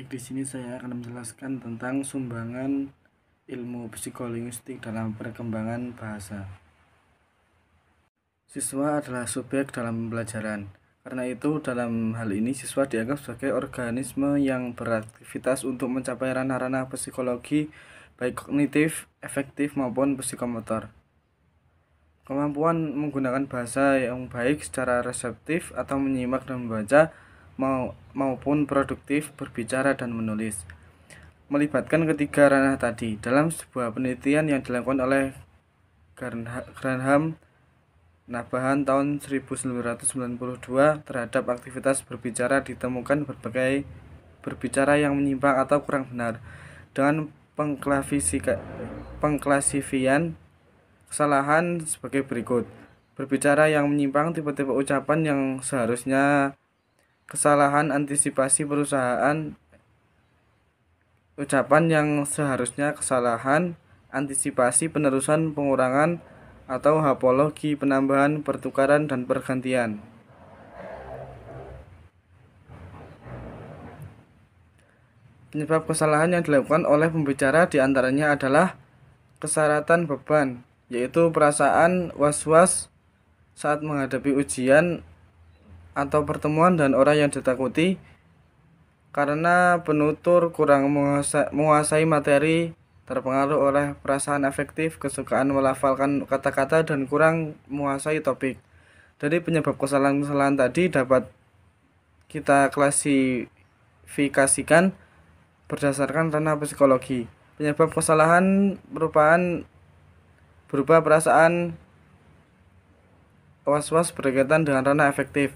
Baik, di sini saya akan menjelaskan tentang sumbangan ilmu psikolinguistik dalam perkembangan bahasa. Siswa adalah subjek dalam pembelajaran. Karena itu, dalam hal ini siswa dianggap sebagai organisme yang beraktivitas untuk mencapai ranah-ranah psikologi, baik kognitif, efektif maupun psikomotor. Kemampuan menggunakan bahasa yang baik secara reseptif atau menyimak dan membaca maupun produktif berbicara dan menulis melibatkan ketiga ranah tadi. Dalam sebuah penelitian yang dilakukan oleh Granham Nabahan tahun 1992 terhadap aktivitas berbicara ditemukan berbagai berbicara yang menyimpang atau kurang benar dengan pengklasifian kesalahan sebagai berikut. Berbicara yang menyimpang tipe-tipe ucapan yang seharusnya kesalahan antisipasi perusahaan ucapan yang seharusnya kesalahan antisipasi penerusan pengurangan atau hapologi penambahan pertukaran dan pergantian. Penyebab kesalahan yang dilakukan oleh pembicara diantaranya adalah kesaratan beban, yaitu perasaan was-was saat menghadapi ujian atau pertemuan dan orang yang ditakuti, karena penutur kurang menguasai materi, terpengaruh oleh perasaan efektif, kesukaan melafalkan kata-kata, dan kurang menguasai topik. Dari penyebab kesalahan-kesalahan tadi dapat kita klasifikasikan berdasarkan ranah psikologi. Penyebab kesalahan berupa perasaan was-was berkaitan dengan ranah efektif.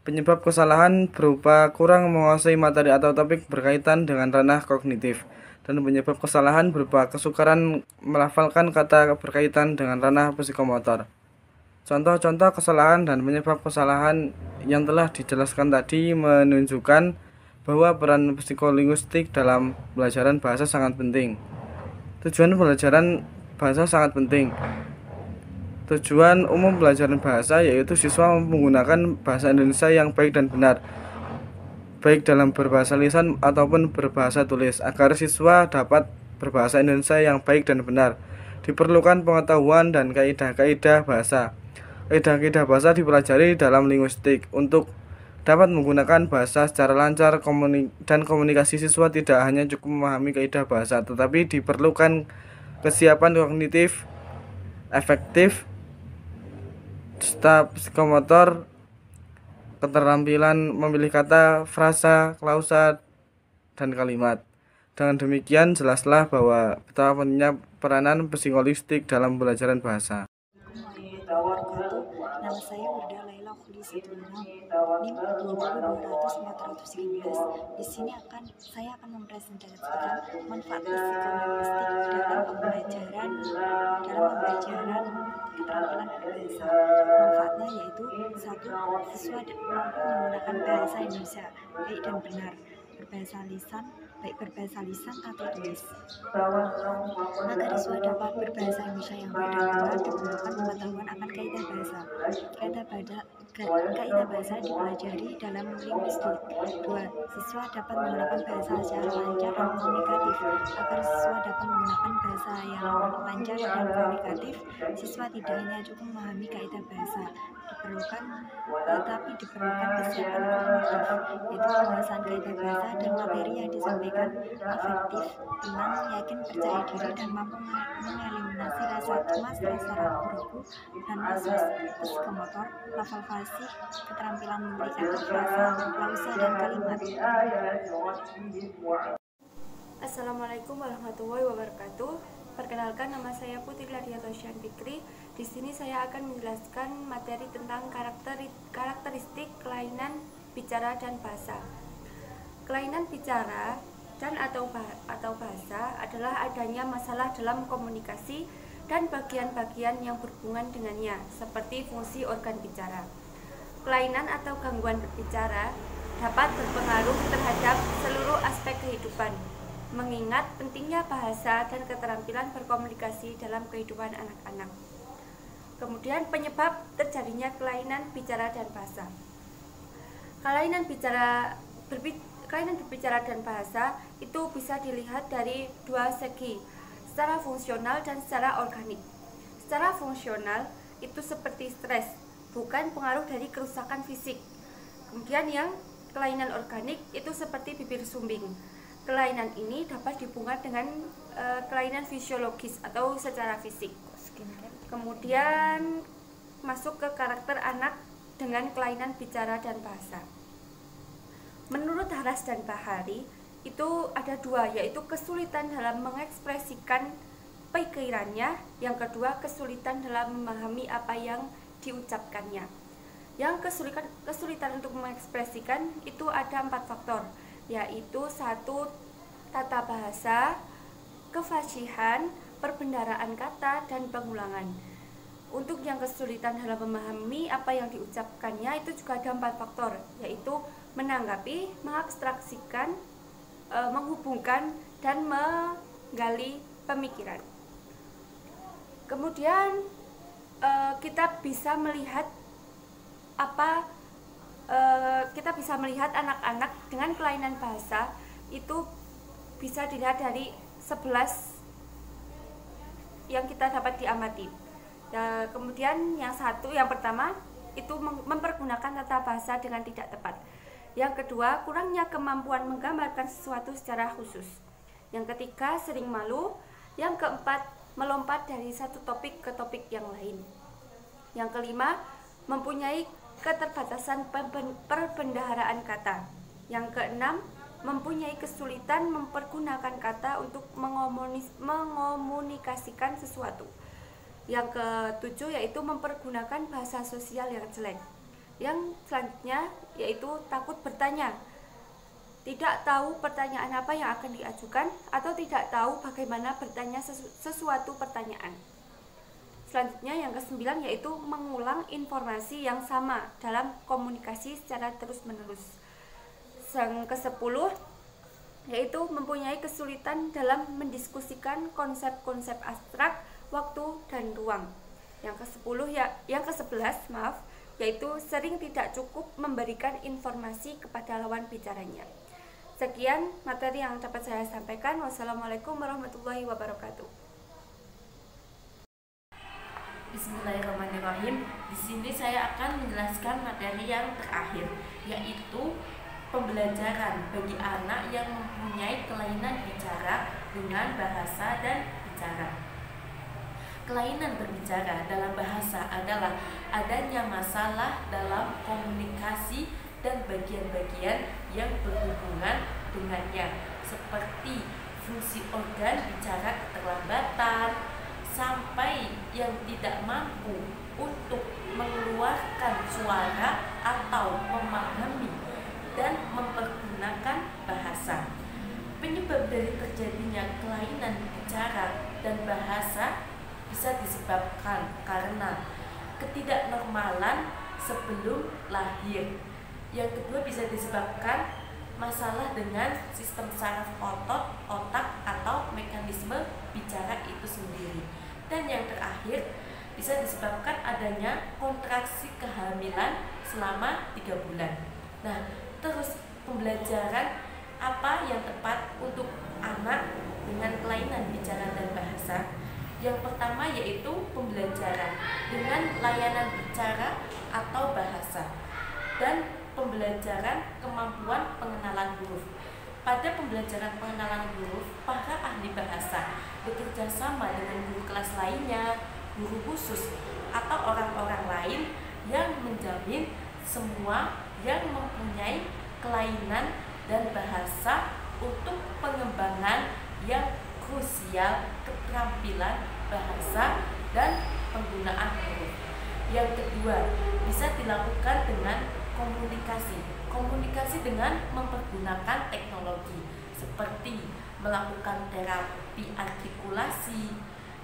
Penyebab kesalahan berupa kurang menguasai materi atau topik berkaitan dengan ranah kognitif. Dan penyebab kesalahan berupa kesukaran melafalkan kata berkaitan dengan ranah psikomotor. Contoh-contoh kesalahan dan penyebab kesalahan yang telah dijelaskan tadi menunjukkan bahwa peran psikolinguistik dalam pembelajaran bahasa sangat penting. Tujuan pembelajaran bahasa sangat penting. Tujuan umum pelajaran bahasa yaitu siswa menggunakan bahasa Indonesia yang baik dan benar, baik dalam berbahasa lisan ataupun berbahasa tulis. Agar siswa dapat berbahasa Indonesia yang baik dan benar, diperlukan pengetahuan dan kaidah-kaidah bahasa. Kaidah-kaidah bahasa dipelajari dalam linguistik. Untuk dapat menggunakan bahasa secara lancar dan komunikasi, siswa tidak hanya cukup memahami kaidah bahasa, tetapi diperlukan kesiapan kognitif, efektif, psikomotor, keterampilan memilih kata, frasa, klausa, dan kalimat. Dengan demikian jelaslah bahwa betapa pentingnya peranan psikolinguistik dalam pembelajaran bahasa. Nama saya Wirda Laila Khulisitullah, NIM 20200-413. Di sini saya akan mempresentasikan manfaat psikolinguistik dalam pembelajaran keterampilan berbahasa. Manfaatnya yaitu 1. Siswa mampu menggunakan bahasa Indonesia baik dan benar, baik berbahasa lisan atau tulis. Agar siswa dapat berbahasa Indonesia yang baik dan benar, diperlukan pengetahuan akan kaidah bahasa. Kaidah bahasa dipelajari dalam linguistik. 2. Siswa dapat menggunakan bahasa secara lancar dan komunikatif. Agar siswa dapat menggunakan bahasa yang lancar dan komunikatif, siswa tidak hanya cukup memahami kaidah bahasa, tetapi diperlukan kesiapan kognitif, yaitu pembahasan kaidah bahasa dan materi yang disampaikan afektif, tenang, yakin, percaya diri, dan mampu mengeliminasi rasa cemas, rasa ragu-ragu, dan was-was. Psikomotor, lafal fasih, keterampilan memilih kata, frasa, klausa, dan kalimat. Assalamualaikum warahmatullahi wabarakatuh. Perkenalkan, nama saya Putri Ladiato Syan Fikri. Di sini saya akan menjelaskan materi tentang karakteristik kelainan bicara dan bahasa. Kelainan bicara dan atau bahasa adalah adanya masalah dalam komunikasi dan bagian-bagian yang berhubungan dengannya, seperti fungsi organ bicara. Kelainan atau gangguan berbicara dapat berpengaruh terhadap seluruh aspek kehidupan, mengingat pentingnya bahasa dan keterampilan berkomunikasi dalam kehidupan anak-anak. Kemudian penyebab terjadinya kelainan bicara dan bahasa. kelainan berbicara dan bahasa itu bisa dilihat dari dua segi, secara fungsional dan secara organik. Secara fungsional itu seperti stres, bukan pengaruh dari kerusakan fisik. Kemudian yang kelainan organik itu seperti bibir sumbing. Kelainan ini dapat dihubungkan dengan kelainan fisiologis atau secara fisik. Kemudian masuk ke karakter anak dengan kelainan bicara dan bahasa. Menurut Haras dan Bahari itu ada dua, yaitu kesulitan dalam mengekspresikan pikirannya, yang kedua kesulitan dalam memahami apa yang diucapkannya. Yang kesulitan untuk mengekspresikan itu ada 4 faktor, yaitu 1. Tata bahasa, kefasihan, perbendaharaan kata, dan pengulangan. Untuk yang kesulitan dalam memahami apa yang diucapkannya itu juga ada 4 faktor, yaitu menanggapi, mengabstraksikan, menghubungkan, dan menggali pemikiran. Kemudian kita bisa melihat anak-anak dengan kelainan bahasa itu bisa dilihat dari 11 yang kita dapat diamati. Kemudian yang pertama itu mempergunakan tata bahasa dengan tidak tepat. Yang kedua, kurangnya kemampuan menggambarkan sesuatu secara khusus. Yang ketiga, sering malu. Yang keempat, melompat dari satu topik ke topik yang lain. Yang kelima, mempunyai keterbatasan perbendaharaan kata. Yang keenam, mempunyai kesulitan mempergunakan kata untuk mengomunikasikan sesuatu. Yang ketujuh yaitu mempergunakan bahasa sosial yang jelek. Yang selanjutnya yaitu takut bertanya, tidak tahu pertanyaan apa yang akan diajukan, atau tidak tahu bagaimana bertanya sesuatu pertanyaan. Selanjutnya yang ke-9 yaitu mengulang informasi yang sama dalam komunikasi secara terus-menerus. Yang ke-10 yaitu mempunyai kesulitan dalam mendiskusikan konsep-konsep abstrak, waktu, dan ruang. Yang ke-11 yaitu sering tidak cukup memberikan informasi kepada lawan bicaranya. Sekian materi yang dapat saya sampaikan. Wassalamualaikum warahmatullahi wabarakatuh. Bismillahirrahmanirrahim. Di sini saya akan menjelaskan materi yang terakhir, yaitu pembelajaran bagi anak yang mempunyai kelainan bicara dengan bahasa dan bicara. Kelainan berbicara dalam bahasa adalah adanya masalah dalam komunikasi dan bagian-bagian yang berhubungan dengannya, seperti fungsi organ bicara keterlambatan, sampai yang tidak mampu untuk mengeluarkan suara atau memahami dan mempergunakan bahasa. Penyebab dari terjadinya kelainan bicara dan bahasa bisa disebabkan karena ketidaknormalan sebelum lahir. Yang kedua bisa disebabkan masalah dengan sistem saraf otak atau mekanisme bicara itu sendiri. Dan yang terakhir bisa disebabkan adanya kontraksi kehamilan selama 3 bulan. Nah, terus pembelajaran apa yang tepat untuk anak dengan kelainan bicara dan bahasa? Yang pertama yaitu pembelajaran dengan layanan bicara atau bahasa, dan pembelajaran kemampuan pengenalan huruf. Pada pembelajaran pengenalan huruf, para ahli bahasa bekerja sama dengan guru kelas lainnya, guru khusus, atau orang-orang lain yang menjamin semua yang mempunyai kelainan dan bahasa untuk pengembangan yang krusial keterampilan bahasa dan penggunaan huruf. Yang kedua, bisa dilakukan dengan komunikasi dengan mempergunakan teknologi seperti melakukan terapi artikulasi,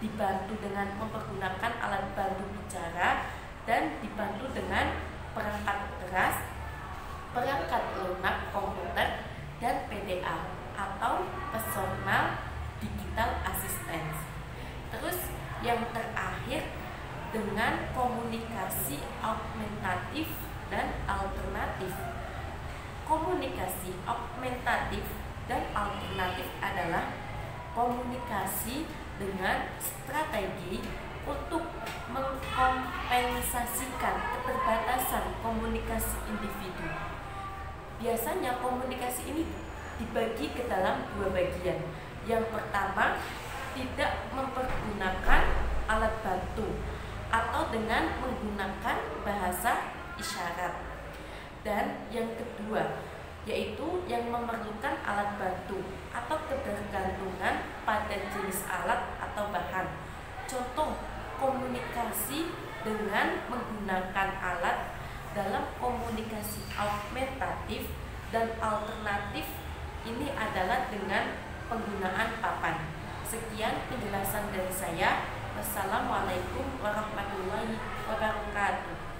dibantu dengan mempergunakan alat bantu bicara, dan dibantu dengan perangkat keras, perangkat lunak komputer, dan PDA atau personal digital assistance. Terus yang terakhir dengan komunikasi augmentatif dan alternatif. Komunikasi augmentatif dan alternatif adalah komunikasi dengan strategi untuk mengkompensasikan keterbatasan komunikasi individu. Biasanya komunikasi ini dibagi ke dalam dua bagian. Yang pertama, tidak mempergunakan alat bantu atau dengan menggunakan bahasa isyarat. Dan yang kedua, yaitu yang memerlukan alat bantu atau ketergantungan pada jenis alat atau bahan. Contoh komunikasi dengan menggunakan alat dalam komunikasi augmentatif dan alternatif ini adalah dengan penggunaan papan. Sekian penjelasan dari saya. Wassalamualaikum warahmatullahi wabarakatuh.